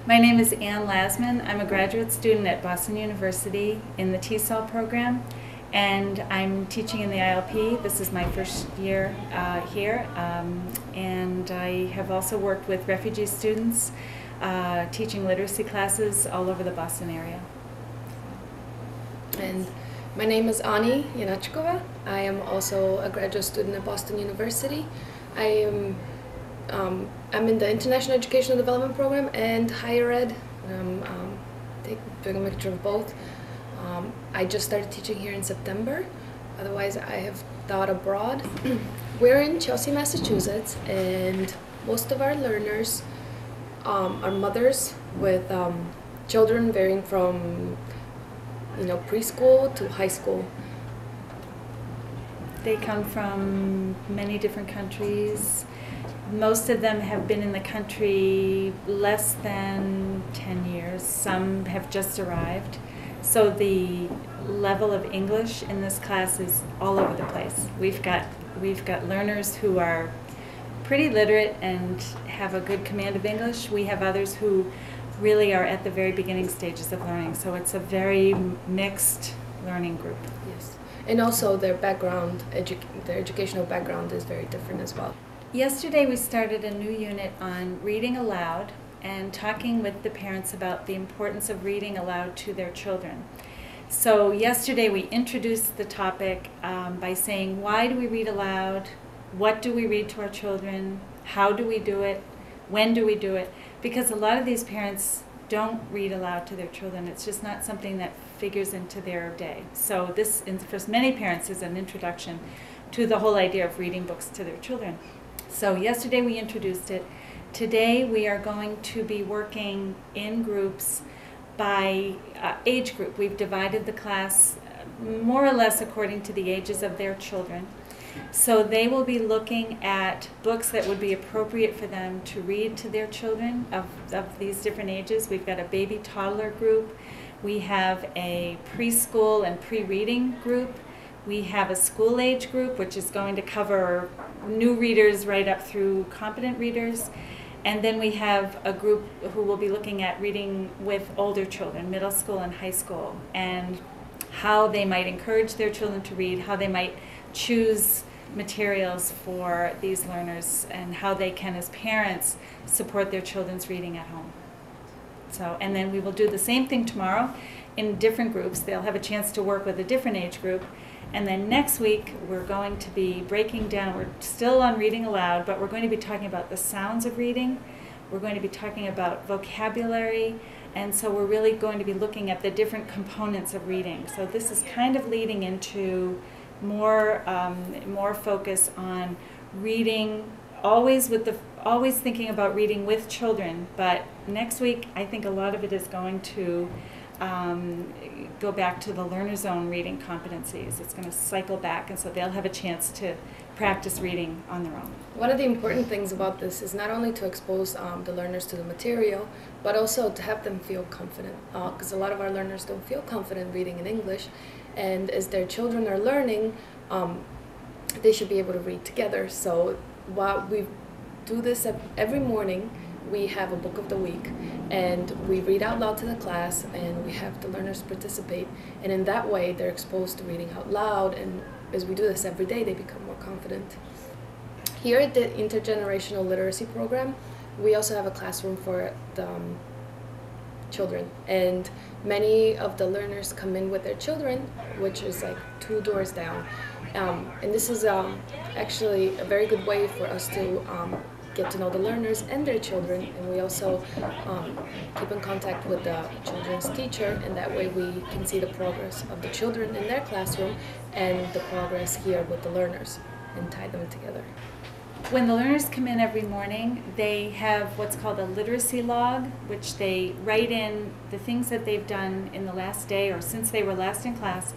My name is Ann Lasman. I'm a graduate student at Boston University in the TESOL program, and I'm teaching in the ILP. This is my first year here, and I have also worked with refugee students teaching literacy classes all over the Boston area. And my name is Ani Yanachkova. I am also a graduate student at Boston University. I'm in the International Educational Development Program and higher ed. I'm doing a mixture of both. I just started teaching here in September. Otherwise, I have taught abroad. We're in Chelsea, Massachusetts, and most of our learners are mothers with children varying from preschool to high school. They come from many different countries. Most of them have been in the country less than 10 years. Some have just arrived. So the level of English in this class is all over the place. We've got learners who are pretty literate and have a good command of English. We have others who really are at the very beginning stages of learning. So it's a very mixed learning group. Yes, and also their background, their educational background is very different as well. Yesterday we started a new unit on reading aloud and talking with the parents about the importance of reading aloud to their children. So yesterday we introduced the topic by saying, why do we read aloud? What do we read to our children? How do we do it? When do we do it? Because a lot of these parents don't read aloud to their children. It's just not something that figures into their day. So this, for many parents, is an introduction to the whole idea of reading books to their children. So yesterday we introduced it. Today we are going to be working in groups by age group. We've divided the class more or less according to the ages of their children. So they will be looking at books that would be appropriate for them to read to their children of these different ages. We've got a baby toddler group. We have a preschool and pre-reading group. We have a school age group, which is going to cover new readers right up through competent readers. And then we have a group who will be looking at reading with older children, middle school and high school, and how they might encourage their children to read, how they might choose materials for these learners, and how they can, as parents, support their children's reading at home. So, and then we will do the same thing tomorrow in different groups. They'll have a chance to work with a different age group. And then next week, we're going to be breaking down, we're still on reading aloud, but we're going to be talking about the sounds of reading. We're going to be talking about vocabulary. And so we're really going to be looking at the different components of reading. So this is kind of leading into more focus on reading, always thinking about reading with children. But next week, I think a lot of it is going to go back to the learner's own reading competencies. It's going to cycle back, and so they'll have a chance to practice reading on their own. One of the important things about this is not only to expose the learners to the material, but also to have them feel confident, because a lot of our learners don't feel confident reading in English, and as their children are learning, they should be able to read together. So while we do this every morning, we have a book of the week, and we read out loud to the class, and we have the learners participate, and in that way they're exposed to reading out loud, and as we do this every day, they become more confident. Here at the Intergenerational Literacy Program, we also have a classroom for the children, and many of the learners come in with their children, which is like 2 doors down, and this is actually a very good way for us to get to know the learners and their children, and we also keep in contact with the children's teacher, and that way we can see the progress of the children in their classroom and the progress here with the learners and tie them together. When the learners come in every morning, they have what's called a literacy log, which they write in the things that they've done in the last day or since they were last in class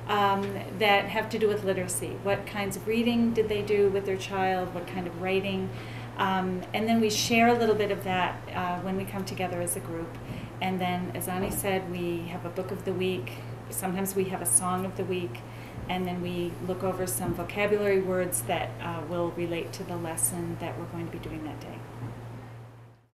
that have to do with literacy. What kinds of reading did they do with their child? What kind of writing? And then we share a little bit of that when we come together as a group. And then, as Ani said, we have a book of the week. Sometimes we have a song of the week. And then we look over some vocabulary words that will relate to the lesson that we're going to be doing that day.